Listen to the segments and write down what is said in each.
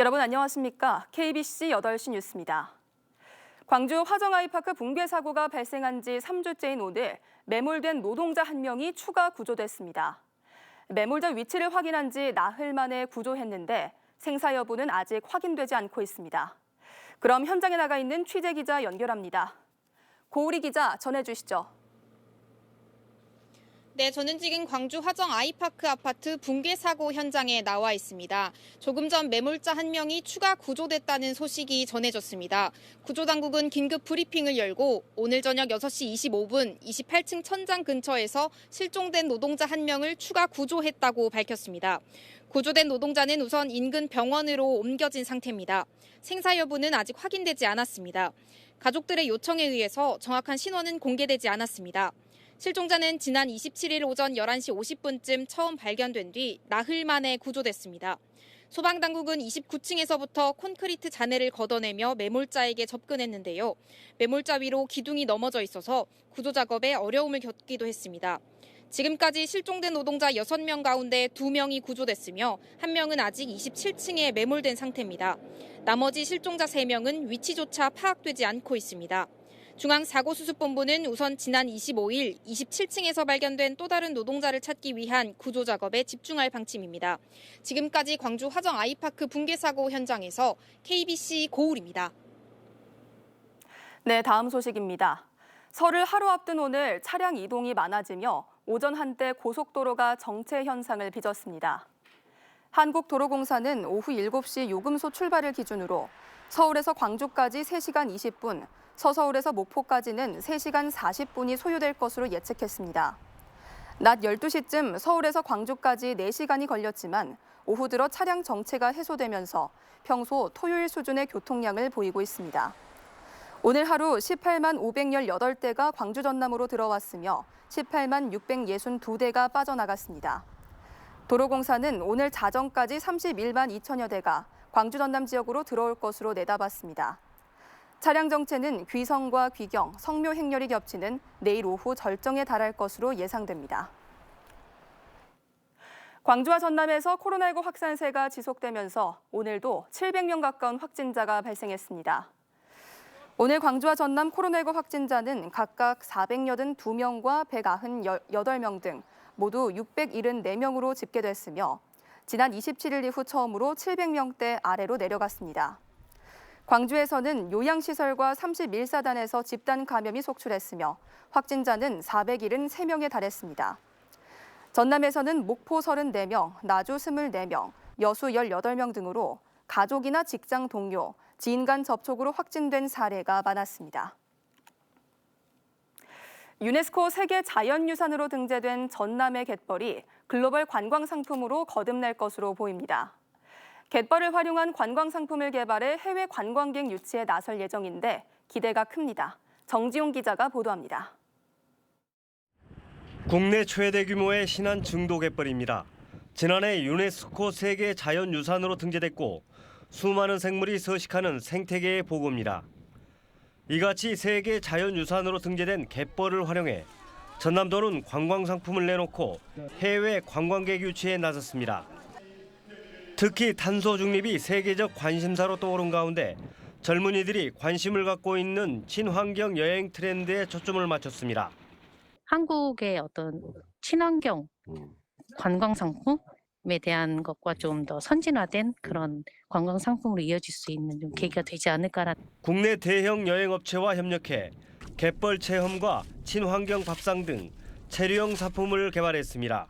여러분 안녕하십니까? KBC 8시 뉴스입니다. 광주 화정 아이파크 붕괴 사고가 발생한 지 3주째인 오늘 매몰된 노동자 한 명이 추가 구조됐습니다. 매몰자 위치를 확인한 지 나흘 만에 구조했는데 생사 여부는 아직 확인되지 않고 있습니다. 그럼 현장에 나가 있는 취재기자 연결합니다. 고우리 기자 전해주시죠. 네, 저는 지금 광주 화정 아이파크 아파트 붕괴 사고 현장에 나와 있습니다. 조금 전 매몰자 한 명이 추가 구조됐다는 소식이 전해졌습니다. 구조당국은 긴급 브리핑을 열고 오늘 저녁 6시 25분 28층 천장 근처에서 실종된 노동자 한 명을 추가 구조했다고 밝혔습니다. 구조된 노동자는 우선 인근 병원으로 옮겨진 상태입니다. 생사 여부는 아직 확인되지 않았습니다. 가족들의 요청에 의해서 정확한 신원은 공개되지 않았습니다. 실종자는 지난 27일 오전 11시 50분쯤 처음 발견된 뒤 나흘 만에 구조됐습니다. 소방당국은 29층에서부터 콘크리트 잔해를 걷어내며 매몰자에게 접근했는데요. 매몰자 위로 기둥이 넘어져 있어서 구조 작업에 어려움을 겪기도 했습니다. 지금까지 실종된 노동자 6명 가운데 2명이 구조됐으며 1명은 아직 27층에 매몰된 상태입니다. 나머지 실종자 3명은 위치조차 파악되지 않고 있습니다. 중앙사고수습본부는 우선 지난 25일 27층에서 발견된 또 다른 노동자를 찾기 위한 구조 작업에 집중할 방침입니다. 지금까지 광주 화정 아이파크 붕괴 사고 현장에서 KBC 고울입니다. 네, 다음 소식입니다. 설을 하루 앞둔 오늘 차량 이동이 많아지며 오전 한때 고속도로가 정체 현상을 빚었습니다. 한국도로공사는 오후 7시 요금소 출발을 기준으로 서울에서 광주까지 3시간 20분, 서서울에서 목포까지는 3시간 40분이 소요될 것으로 예측했습니다. 낮 12시쯤 서울에서 광주까지 4시간이 걸렸지만 오후 들어 차량 정체가 해소되면서 평소 토요일 수준의 교통량을 보이고 있습니다. 오늘 하루 18만 518대가 광주 전남으로 들어왔으며 18만 662대가 빠져나갔습니다. 도로공사는 오늘 자정까지 31만 2천여 대가 광주 전남 지역으로 들어올 것으로 내다봤습니다. 차량 정체는 귀성과 귀경, 성묘 행렬이 겹치는 내일 오후 절정에 달할 것으로 예상됩니다. 광주와 전남에서 코로나19 확산세가 지속되면서 오늘도 700명 가까운 확진자가 발생했습니다. 오늘 광주와 전남 코로나19 확진자는 각각 482명과 198명 등 모두 674명으로 집계됐으며 지난 27일 이후 처음으로 700명대 아래로 내려갔습니다. 광주에서는 요양시설과 31사단에서 집단 감염이 속출했으며 확진자는 473명에 달했습니다. 전남에서는 목포 34명, 나주 24명, 여수 18명 등으로 가족이나 직장 동료, 지인 간 접촉으로 확진된 사례가 많았습니다. 유네스코 세계 자연유산으로 등재된 전남의 갯벌이 글로벌 관광 상품으로 거듭날 것으로 보입니다. 갯벌을 활용한 관광 상품을 개발해 해외 관광객 유치에 나설 예정인데 기대가 큽니다. 정지용 기자가 보도합니다. 국내 최대 규모의 신안 증도 갯벌입니다. 지난해 유네스코 세계 자연유산으로 등재됐고 수많은 생물이 서식하는 생태계의 보고입니다. 이같이 세계 자연유산으로 등재된 갯벌을 활용해 전남도는 관광 상품을 내놓고 해외 관광객 유치에 나섰습니다. 특히 탄소 중립이 세계적 관심사로 떠오른 가운데 젊은이들이 관심을 갖고 있는 친환경 여행 트렌드에 초점을 맞췄습니다. 한국의 어떤 친환경 관광 상품에 대한 것과 좀 더 선진화된 그런 관광 상품으로 이어질 수 있는 좀 계기가 되지 않을까라는. 국내 대형 여행업체와 협력해 갯벌 체험과 친환경 밥상 등 체류형 상품을 개발했습니다.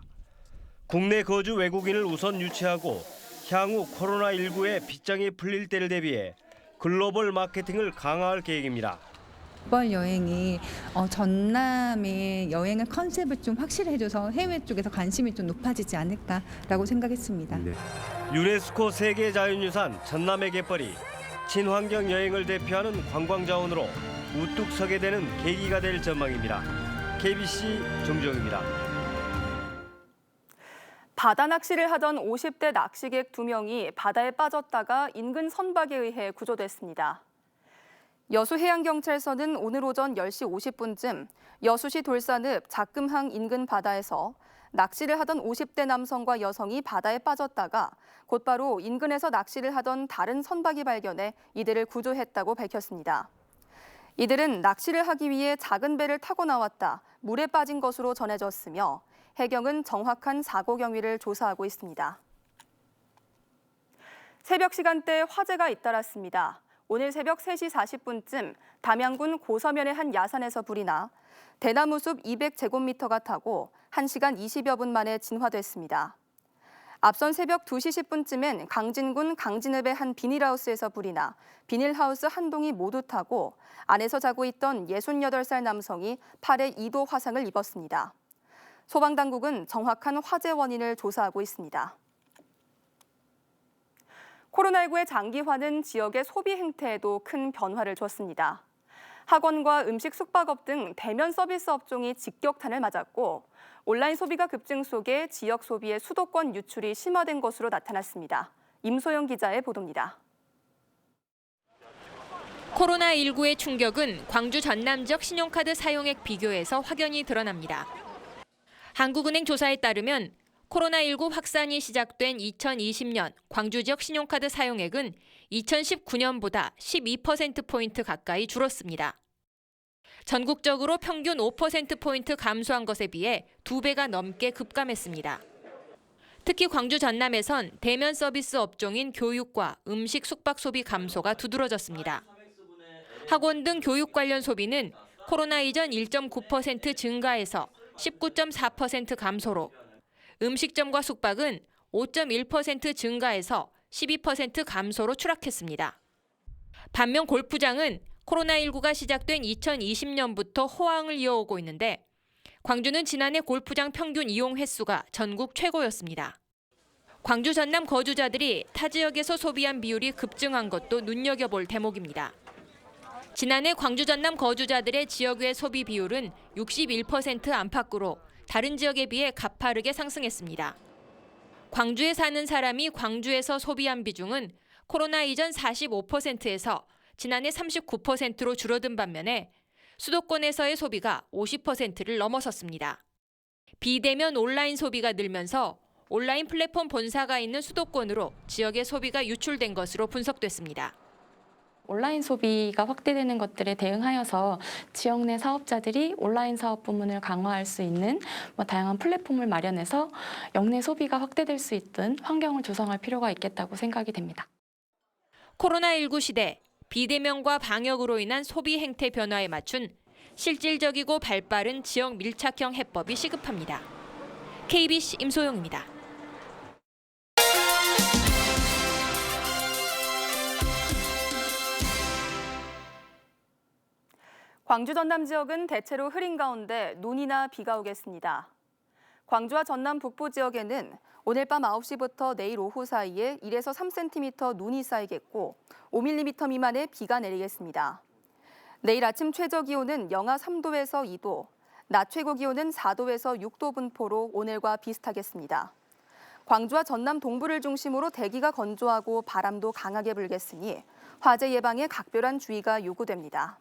국내 거주 외국인을 우선 유치하고 향후 코로나19의 빗장이 풀릴 때를 대비해 글로벌 마케팅을 강화할 계획입니다. 갯벌 여행이 전남의 여행의 컨셉을 좀 확실해져서 해외 쪽에서 관심이 좀 높아지지 않을까라고 생각했습니다. 네. 유네스코 세계 자연유산 전남의 갯벌이 친환경 여행을 대표하는 관광 자원으로 우뚝 서게 되는 계기가 될 전망입니다. KBC 정주영입니다. 바다 낚시를 하던 50대 낚시객 2명이 바다에 빠졌다가 인근 선박에 의해 구조됐습니다. 여수해양경찰서는 오늘 오전 10시 50분쯤 여수시 돌산읍 작금항 인근 바다에서 낚시를 하던 50대 남성과 여성이 바다에 빠졌다가 곧바로 인근에서 낚시를 하던 다른 선박이 발견해 이들을 구조했다고 밝혔습니다. 이들은 낚시를 하기 위해 작은 배를 타고 나왔다 물에 빠진 것으로 전해졌으며 해경은 정확한 사고 경위를 조사하고 있습니다. 새벽 시간대 화재가 잇따랐습니다. 오늘 새벽 3시 40분쯤 담양군 고서면의 한 야산에서 불이 나 대나무 숲 200제곱미터가 타고 1시간 20여 분 만에 진화됐습니다. 앞선 새벽 2시 10분쯤엔 강진군 강진읍의 한 비닐하우스에서 불이 나 비닐하우스 한 동이 모두 타고 안에서 자고 있던 68살 남성이 팔에 2도 화상을 입었습니다. 소방당국은 정확한 화재 원인을 조사하고 있습니다. 코로나19의 장기화는 지역의 소비 행태에도 큰 변화를 줬습니다. 학원과 음식 숙박업 등 대면 서비스 업종이 직격탄을 맞았고 온라인 소비가 급증 속에 지역 소비의 수도권 유출이 심화된 것으로 나타났습니다. 임소영 기자의 보도입니다. 코로나19의 충격은 광주 전남 지역 신용카드 사용액 비교에서 확연히 드러납니다. 한국은행 조사에 따르면 코로나19 확산이 시작된 2020년 광주 지역 신용카드 사용액은 2019년보다 12%포인트 가까이 줄었습니다. 전국적으로 평균 5%포인트 감소한 것에 비해 2배가 넘게 급감했습니다. 특히 광주 전남에선 대면 서비스 업종인 교육과 음식 숙박 소비 감소가 두드러졌습니다. 학원 등 교육 관련 소비는 코로나 이전 1.9% 증가에서 19.4% 감소로 음식점과 숙박은 5.1% 증가해서 12% 감소로 추락했습니다. 반면 골프장은 코로나19가 시작된 2020년부터 호황을 이어오고 있는데 광주는 지난해 골프장 평균 이용 횟수가 전국 최고였습니다. 광주 전남 거주자들이 타 지역에서 소비한 비율이 급증한 것도 눈여겨볼 대목입니다. 지난해 광주 전남 거주자들의 지역 외 소비 비율은 61% 안팎으로 다른 지역에 비해 가파르게 상승했습니다. 광주에 사는 사람이 광주에서 소비한 비중은 코로나 이전 45%에서 지난해 39%로 줄어든 반면에 수도권에서의 소비가 50%를 넘어섰습니다. 비대면 온라인 소비가 늘면서 온라인 플랫폼 본사가 있는 수도권으로 지역의 소비가 유출된 것으로 분석됐습니다. 온라인 소비가 확대되는 것들에 대응하여서 지역 내 사업자들이 온라인 사업 부문을 강화할 수 있는 다양한 플랫폼을 마련해서 역내 소비가 확대될 수 있는 환경을 조성할 필요가 있겠다고 생각이 됩니다. 코로나19 시대 비대면과 방역으로 인한 소비 행태 변화에 맞춘 실질적이고 발빠른 지역 밀착형 해법이 시급합니다. KBC 임소영입니다. 광주 전남 지역은 대체로 흐린 가운데 눈이나 비가 오겠습니다. 광주와 전남 북부 지역에는 오늘 밤 9시부터 내일 오후 사이에 1에서 3cm 눈이 쌓이겠고 5mm 미만의 비가 내리겠습니다. 내일 아침 최저 기온은 영하 3도에서 2도, 낮 최고 기온은 4도에서 6도 분포로 오늘과 비슷하겠습니다. 광주와 전남 동부를 중심으로 대기가 건조하고 바람도 강하게 불겠으니 화재 예방에 각별한 주의가 요구됩니다.